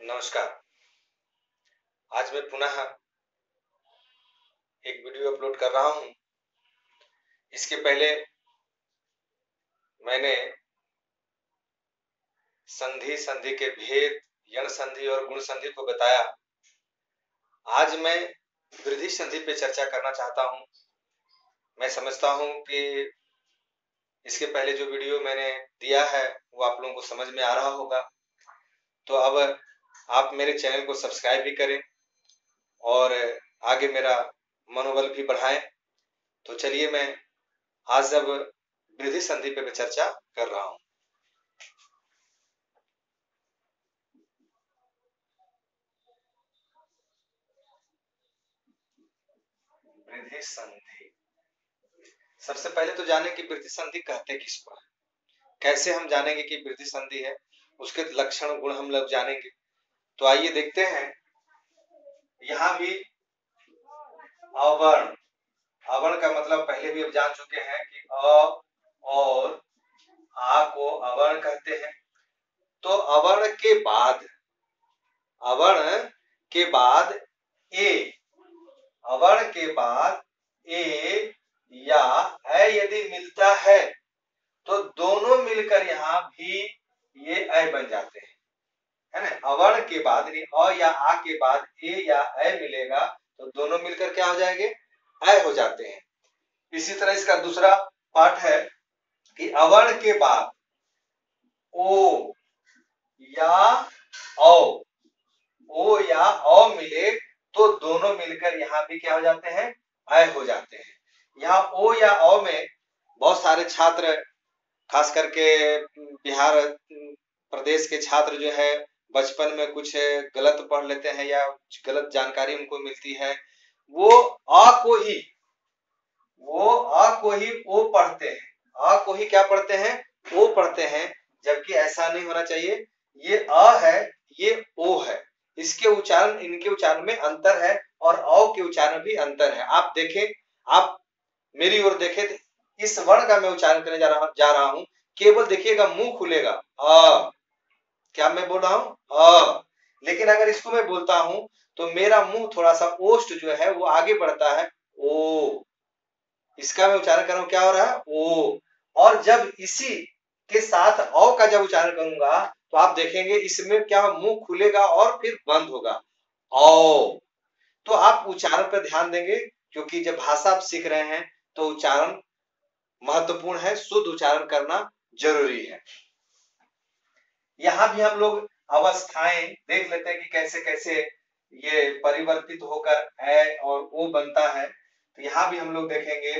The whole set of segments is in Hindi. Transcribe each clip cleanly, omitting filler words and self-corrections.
नमस्कार। आज मैं पुनः एक वीडियो अपलोड कर रहा हूं। इसके पहले मैंने संधि के भेद, यण संधि और गुण संधि को बताया। आज मैं वृद्धि संधि पे चर्चा करना चाहता हूं। मैं समझता हूं कि इसके पहले जो वीडियो मैंने दिया है वो आप लोगों को समझ में आ रहा होगा। तो अब आप मेरे चैनल को सब्सक्राइब भी करें और आगे मेरा मनोबल भी बढ़ाएं। तो चलिए मैं आज अब वृद्धि संधि पे चर्चा कर रहा हूं। वृद्धि संधि, सबसे पहले तो जाने कि वृद्धि संधि कहते किसको है। कैसे हम जानेंगे कि वृद्धि संधि है, उसके लक्षण गुण हम लोग जानेंगे। तो आइए देखते हैं। यहाँ भी अवर्ण, अवर्ण का मतलब पहले भी अब जान चुके हैं कि अ और आ को अवर्ण कहते हैं। तो अवर्ण के बाद, अवर्ण के बाद ए, अवर्ण के बाद ए या ऐ यदि मिलता है तो दोनों मिलकर यहाँ भी ये ऐ बन जाते हैं, है ना। अवर्ण के बाद अ या आ के बाद ए या ऐ मिलेगा तो दोनों मिलकर क्या हो जाएंगे, ऐ हो जाते हैं। इसी तरह इसका दूसरा पार्ट है कि अवर्ण के बाद ओ या औ, ओ या औ मिले तो दोनों मिलकर यहाँ भी क्या हो जाते हैं, ऐ हो जाते हैं। यहाँ ओ या औ में बहुत सारे छात्र, खास करके बिहार प्रदेश के छात्र जो है बचपन में कुछ गलत पढ़ लेते हैं या गलत जानकारी उनको मिलती है। वो अ को ही ओ पढ़ते हैं, अ को ही क्या पढ़ते हैं, ओ पढ़ते हैं। जबकि ऐसा नहीं होना चाहिए। ये अ है, ये ओ है। इसके उच्चारण, इनके उच्चारण में अंतर है और औ के उच्चारण भी अंतर है। आप देखें, आप मेरी ओर देखें तो इस वर्ण का मैं उच्चारण करने जा रहा हूं। केवल देखिएगा मुंह खुलेगा अ, क्या मैं बोल रहा हूं अ। लेकिन अगर इसको मैं बोलता हूं तो मेरा मुंह थोड़ा सा ओष्ठ जो है वो आगे बढ़ता है, ओ। इसका मैं उच्चारण कर रहा हूं, क्या हो रहा है, ओ। और जब इसी के साथ औ का जब उच्चारण करूंगा तो आप देखेंगे इसमें क्या मुंह खुलेगा और फिर बंद होगा, औ। तो आप उच्चारण पर ध्यान देंगे, क्योंकि जब भाषा आप सीख रहे हैं तो उच्चारण महत्वपूर्ण है, शुद्ध उच्चारण करना जरूरी है। यहाँ भी हम लोग अवस्थाएं देख लेते हैं कि कैसे कैसे ये परिवर्तित होकर ऐ और ओ बनता है। तो यहाँ भी हम लोग देखेंगे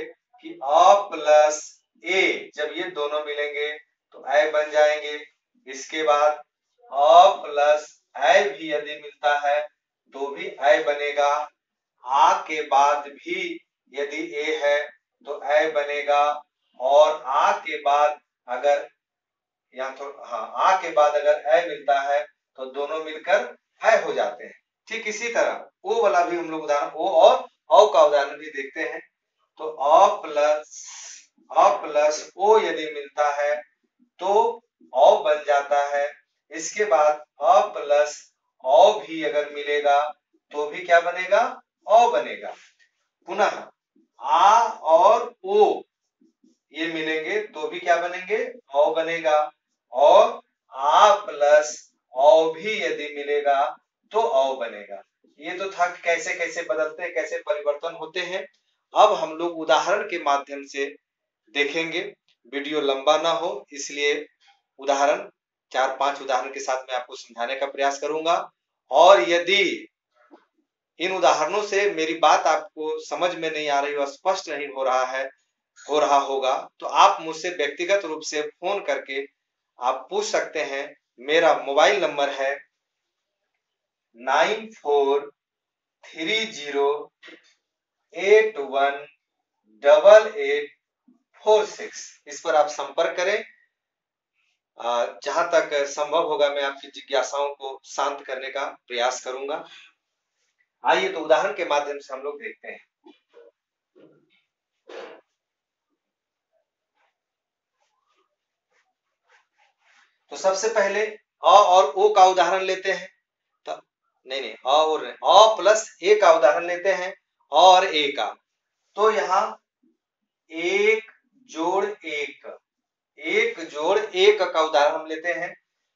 कि अ प्लस ए, जब ये दोनों मिलेंगे तो ऐ बन जाएंगे। इसके बाद अ प्लस ऐ भी यदि मिलता है तो भी ऐ बनेगा। आ के बाद भी यदि ए है तो ऐ बनेगा। और आ के बाद अगर यहाँ तो आ के बाद अगर ऐ मिलता है तो दोनों मिलकर ऐ हो जाते हैं। ठीक इसी तरह ओ वाला भी हम लोग उदाहरण, ओ और औ का उदाहरण भी देखते हैं। तो अ प्लस ओ यदि मिलता है तो औ बन जाता है। इसके बाद अ प्लस औ भी अगर मिलेगा तो भी क्या बनेगा, औ बनेगा। पुनः आ और ओ ये मिलेंगे तो भी क्या बनेंगे, औ बनेगा। और आ प्लस औ भी यदि मिलेगा तो औ बनेगा। ये तो था कैसे कैसे बदलते हैं, कैसे परिवर्तन होते हैं। अब हम लोग उदाहरण के माध्यम से देखेंगे। वीडियो लंबा ना हो इसलिए उदाहरण, 4-5 उदाहरण के साथ मैं आपको समझाने का प्रयास करूंगा। और यदि इन उदाहरणों से मेरी बात आपको समझ में नहीं आ रही हो, स्पष्ट नहीं हो रहा होगा तो आप मुझसे व्यक्तिगत रूप से फोन करके आप पूछ सकते हैं। मेरा मोबाइल नंबर है 9430818846। इस पर आप संपर्क करें। जहां तक संभव होगा मैं आपकी जिज्ञासाओं को शांत करने का प्रयास करूंगा। आइए तो उदाहरण के माध्यम से हम लोग देखते हैं। तो सबसे पहले अ और ओ का उदाहरण लेते हैं। नहीं नहीं, अ प्लस ए का उदाहरण लेते हैं, और ए का, तो यहाँ एक जोड़ एक, एक जोड़ एक का उदाहरण हम लेते हैं।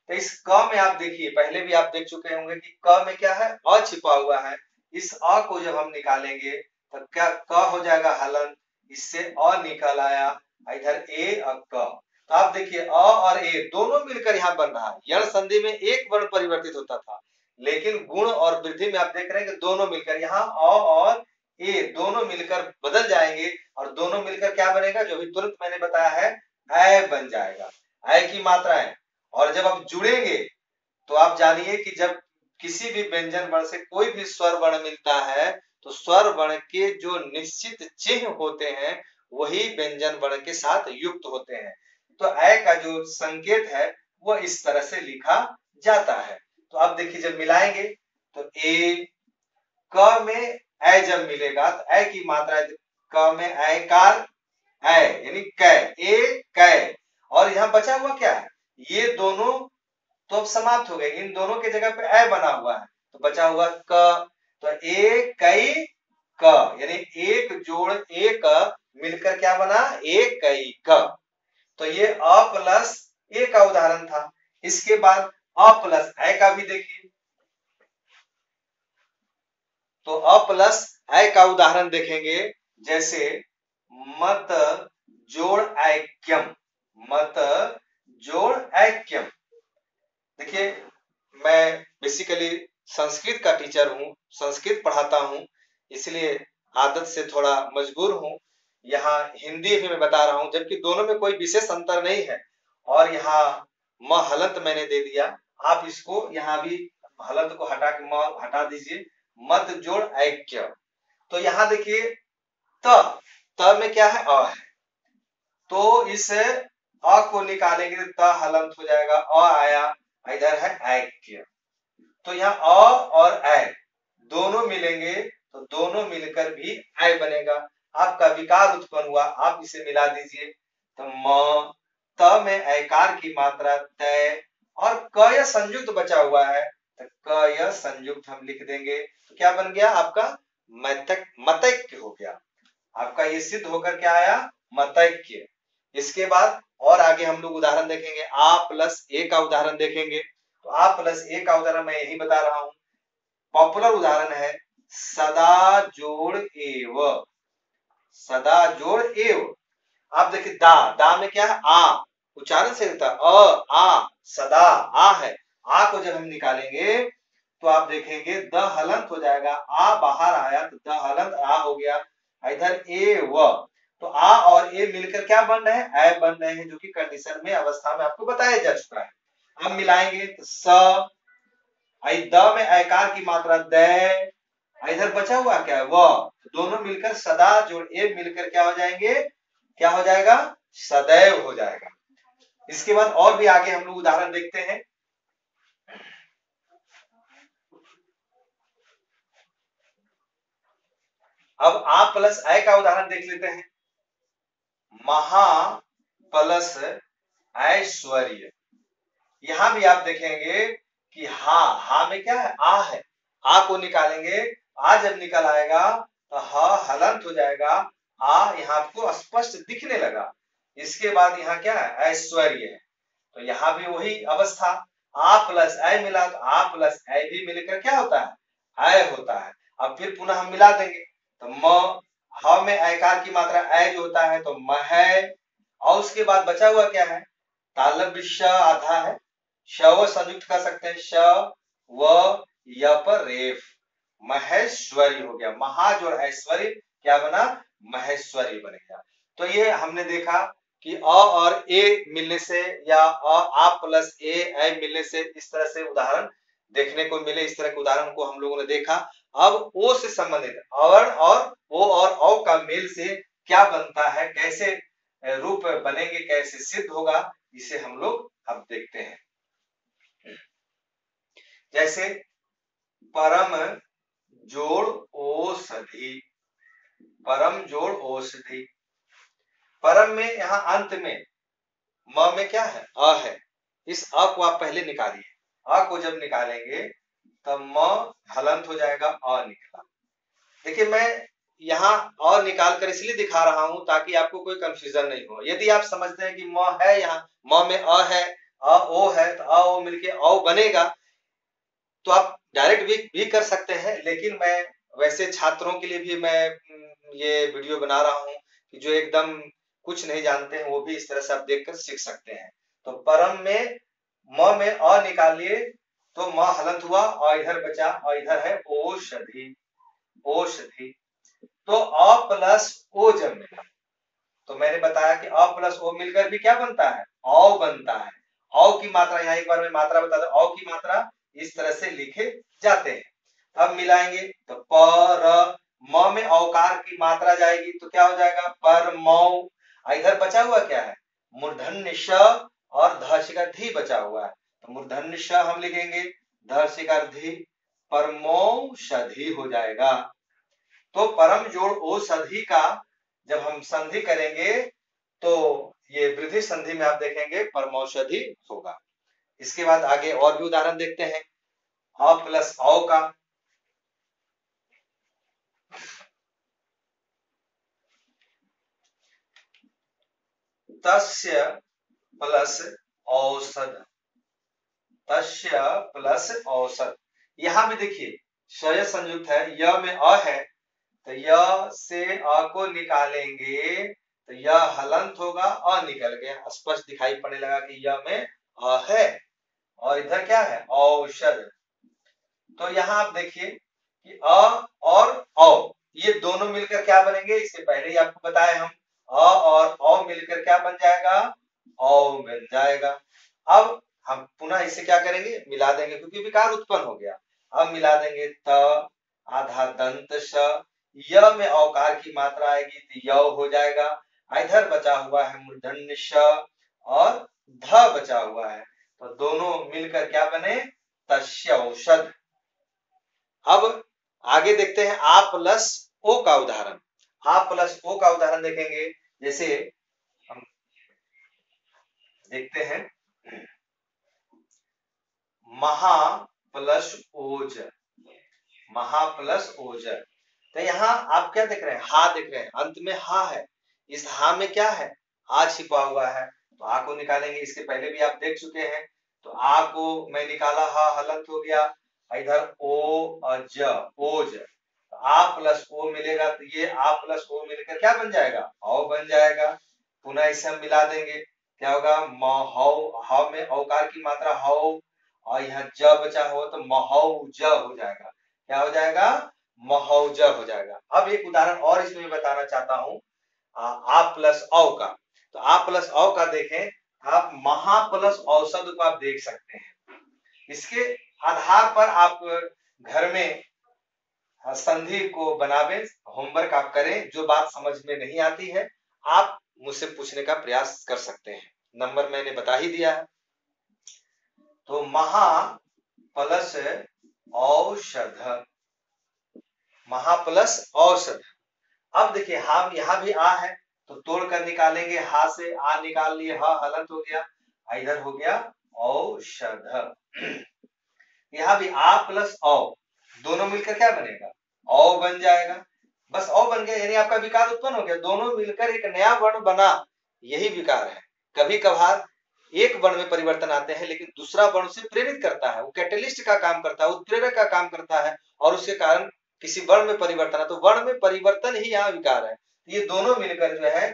तो इस क में आप देखिए, पहले भी आप देख चुके होंगे कि क में क्या है, अ छिपा हुआ है। इस अ को जब हम निकालेंगे तो क्या क हो जाएगा हलन, इससे अ निकल आया, इधर ए और क। तो आप देखिए अ और ए दोनों मिलकर यहाँ बन रहा है। यण संधि में एक वर्ण परिवर्तित होता था, लेकिन गुण और वृद्धि में आप देख रहे हैं कि दोनों मिलकर यहाँ अ और ए दोनों मिलकर बदल जाएंगे, और दोनों मिलकर क्या बनेगा, जो भी तुरंत मैंने बताया है, ऐ बन जाएगा, ऐ की मात्राएं। और जब आप जुड़ेंगे तो आप जानिए कि जब किसी भी व्यंजन वर्ण से कोई भी स्वर वर्ण मिलता है तो स्वर वर्ण के जो निश्चित चिन्ह होते हैं वही व्यंजन वर्ण के साथ युक्त होते हैं। तो ऐ का जो संकेत है वो इस तरह से लिखा जाता है। तो अब देखिए जब मिलाएंगे तो ए, क में ऐ जब मिलेगा तो ऐ की मात्रा, क में ऐकार ऐ यानी कै, ए कै, और यहाँ बचा हुआ क्या है, ये दोनों तो अब समाप्त हो गए, इन दोनों के जगह पे ऐ बना हुआ है, तो बचा हुआ क। तो एक कई क यानी एक जोड़ एक मिलकर क्या बना, एक कई क। तो ये अ प्लस ए का उदाहरण था। इसके बाद अ प्लस ऐ का भी देखिए, तो अ प्लस ऐ का उदाहरण देखेंगे, जैसे मत जोड़ ऐक्यम, मत जोड़ ऐक्यम। देखिए मैं बेसिकली संस्कृत का टीचर हूँ, संस्कृत पढ़ाता हूँ, इसलिए आदत से थोड़ा मजबूर हूँ। यहाँ हिंदी भी मैं बता रहा हूँ, जबकि दोनों में कोई विशेष अंतर नहीं है। और यहाँ म हलंत मैंने दे दिया, आप इसको यहाँ भी हलंत को हटा के म हटा दीजिए, मत जोड़ ऐक्य। तो यहाँ देखिए त में क्या है, अ है, तो इस अ को निकालेंगे तो त हलंत हो जाएगा, अ आया, इधर है ऐक्य। तो यहाँ अ और ऐ दोनों मिलेंगे तो दोनों मिलकर भी ऐ बनेगा। आपका विकार उत्पन्न हुआ, आप इसे मिला दीजिए, तो म, त में ऐकार की मात्रा तय, और क यह संयुक्त बचा हुआ है, तो क यह संयुक्त हम लिख देंगे। तो क्या बन गया आपका, मतैक्य हो गया। आपका ये सिद्ध होकर क्या आया, मतैक्य। इसके बाद और आगे हम लोग उदाहरण देखेंगे, आ प्लस ए का उदाहरण देखेंगे। तो आ प्लस ए का उदाहरण मैं यही बता रहा हूं, पॉपुलर उदाहरण है सदा जोड़ एव, सदा जोड़ एव। आप देखिए दा में क्या है, आ, उच्चारण से होता आ, सदा आ है, आ को जब हम निकालेंगे तो आप देखेंगे द हलंत हो जाएगा, आ बाहर आया तो द हलंत आ हो गया, इधर ए व, तो आ और ए मिलकर क्या बन रहे हैं, ऐ बन रहे हैं, जो कि कंडीशन में अवस्था में आपको बताया जा चुका है। अब मिलाएंगे तो स, द में ऐकार की मात्रा द, इधर बचा हुआ क्या है, व, दोनों मिलकर सदा जोड़ ए मिलकर क्या हो जाएंगे, क्या हो जाएगा, सदैव हो जाएगा। इसके बाद और भी आगे हम लोग उदाहरण देखते हैं। अब आ प्लस ऐ का उदाहरण देख लेते हैं, महा प्लस ऐश्वर्य। यहां भी आप देखेंगे कि हा में क्या है, आ है, आ को निकालेंगे, आ जब निकल आएगा तो ह हलंत हो जाएगा, आ यहाँ आपको स्पष्ट दिखने लगा। इसके बाद यहाँ क्या है, ऐश्वर्य है, तो यहाँ भी वही अवस्था, आ प्लस ऐ मिला तो आ प्लस ऐ भी मिलकर क्या होता है, ऐ होता है। अब फिर पुनः हम मिला देंगे तो म, ह में ऐकार की मात्रा ऐ जो होता है तो म है, और उसके बाद बचा हुआ क्या है, तालव्य श आधा है, श व संयुक्त कर सकते हैं, श व य पर रेफ, महेश्वरी हो गया, महा जो ऐश्वर्य क्या बना, महेश्वरी बनेगा। तो ये हमने देखा कि अ और ए मिलने से या आ प्लस ए ऐ मिलने से इस तरह से उदाहरण देखने को मिले, इस तरह के उदाहरण को हम लोगों ने देखा। अब ओ से संबंधित अवर्ण और ओ और औ का मेल से क्या बनता है, कैसे रूप बनेंगे, कैसे सिद्ध होगा, इसे हम लोग अब देखते हैं। जैसे परम जोड़ औषधि, परम जोड़ औषधि, परम में यहाँ अंत में म में क्या है, अ है, इस अ को आप पहले निकालिए, अ को जब निकालेंगे तो म हलंत हो जाएगा, अ निकला। देखिए मैं यहाँ अ निकाल कर इसलिए दिखा रहा हूं ताकि आपको कोई कंफ्यूजन नहीं हो। यदि आप समझते हैं कि म है, यहाँ म में अ है, अ ओ है, तो अ ओ मिलके औ बनेगा, तो आप डायरेक्ट भी कर सकते हैं। लेकिन मैं वैसे छात्रों के लिए भी मैं ये वीडियो बना रहा हूँ कि जो एकदम कुछ नहीं जानते हैं वो भी इस तरह से आप देखकर सीख सकते हैं। तो परम में म में अ निकालिए तो म हलंत हुआ, और इधर बचा, और इधर है औषधि, औषधि। तो अ प्लस ओ जब मिला तो मैंने बताया कि अ प्लस ओ मिलकर भी क्या बनता है, औ बनता है। औ की मात्रा, यहाँ एक बार मैं मात्रा बता दूं, औ की मात्रा इस तरह से लिखे जाते हैं। अब मिलाएंगे तो पर म में औकार की मात्रा जाएगी तो क्या हो जाएगा, पर मौ। इधर बचा हुआ क्या है, मूर्धन्य श और ध शिकार धी बचा हुआ है, तो मूर्धन्य श हम लिखेंगे, ध शिकार धी, परमौषधि हो जाएगा। तो परम जोड़ औषधि का जब हम संधि करेंगे तो ये वृद्धि संधि में आप देखेंगे परमौषधि होगा। इसके बाद आगे और भी उदाहरण देखते हैं। अ प्लस औ का, तस्य प्लस औषध, तस्य प्लस औषध। यहां भी देखिए श संयुक्त है, य में अ है, तो य से अ को निकालेंगे तो य हलंत होगा, अ निकल गया, स्पष्ट दिखाई पड़ने लगा कि य में अ है, और इधर क्या है, औषध। तो यहाँ आप देखिए कि अ और औ ये दोनों मिलकर क्या बनेंगे, इससे पहले ही आपको बताया हम, अ और औ मिलकर क्या बन जाएगा, औ बन जाएगा। अब हम पुनः इसे क्या करेंगे, मिला देंगे, क्योंकि विकार उत्पन्न हो गया। अब मिला देंगे त आधा दंत श, य में औकार की मात्रा आएगी तो य हो जाएगा। इधर बचा हुआ है मूर्धन्य श और ध बचा हुआ है, तो दोनों मिलकर क्या बने, तस्य औषध। अब आगे देखते हैं आ प्लस ओ का उदाहरण। आ प्लस ओ का उदाहरण देखेंगे, जैसे हम देखते हैं महा प्लस ओज, महा प्लस ओज। तो यहाँ आप क्या देख रहे हैं, हा देख रहे हैं, अंत में हा है, इस हा में क्या है, आ छिपा हुआ है, तो आ को निकालेंगे। इसके पहले भी आप देख चुके हैं, तो आ को मैं निकाला, हा हलंत हो गया, इधर ओ अज, ओज, आ प्लस ओ मिलेगा तो ये आ प्लस ओ मिलकर क्या बन जाएगा, औ बन जाएगा। पुनः इसे हम मिला देंगे, क्या होगा, महौ, ह में औकार की मात्रा हौ, और यहाँ ज बचा हो तो महौज हो जाएगा, क्या हो जाएगा, महौज हो जाएगा। अब एक उदाहरण और इसमें बताना चाहता हूँ, आ प्लस औ का। तो आ प्लस औ का देखें, आप महा प्लस औषध को आप देख सकते हैं। इसके आधार पर आप घर में संधि को बनावे, होमवर्क आप करें। जो बात समझ में नहीं आती है आप मुझसे पूछने का प्रयास कर सकते हैं, नंबर मैंने बता ही दिया है। तो महा प्लस औषध, महा प्लस औषध। अब देखिए हा, यहाँ भी आ है तो तोड़ कर निकालेंगे, हा से आ निकाल लिए, हा हलंत हो गया, इधर हो गया औषध। यहाँ भी आ प्लस औ दोनों मिलकर क्या बनेगा, औ बन जाएगा। बस औ बन गया, यानी आपका विकार उत्पन्न हो गया, दोनों मिलकर एक नया वर्ण बना, यही विकार है। कभी कभार एक वर्ण में परिवर्तन आते हैं लेकिन दूसरा वर्ण उसे प्रेरित करता है, वो कैटलिस्ट का काम करता है, उत्प्रेरक का काम करता है, और उसके कारण किसी वर्ण में परिवर्तन है, तो वर्ण में परिवर्तन ही यहाँ विकार है। ये दोनों मिलकर जो है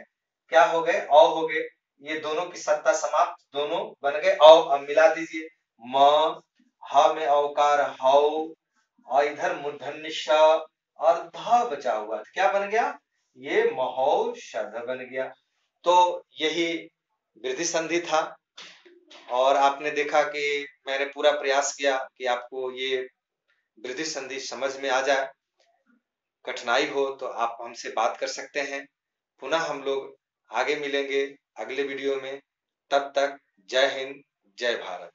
क्या हो गए, औ हो गए, ये दोनों की सत्ता समाप्त, दोनों बन गए औ। अब मिला दीजिए, म, ह में औकार हौ, और इधर मूर्धन्य श और ध बचा हुआ, क्या बन गया, ये महौषध बन गया। तो यही वृद्धि संधि था, और आपने देखा कि मैंने पूरा प्रयास किया कि आपको ये वृद्धि संधि समझ में आ जाए। कठिनाई हो तो आप हमसे बात कर सकते हैं। पुनः हम लोग आगे मिलेंगे अगले वीडियो में, तब तक जय हिंद, जय भारत।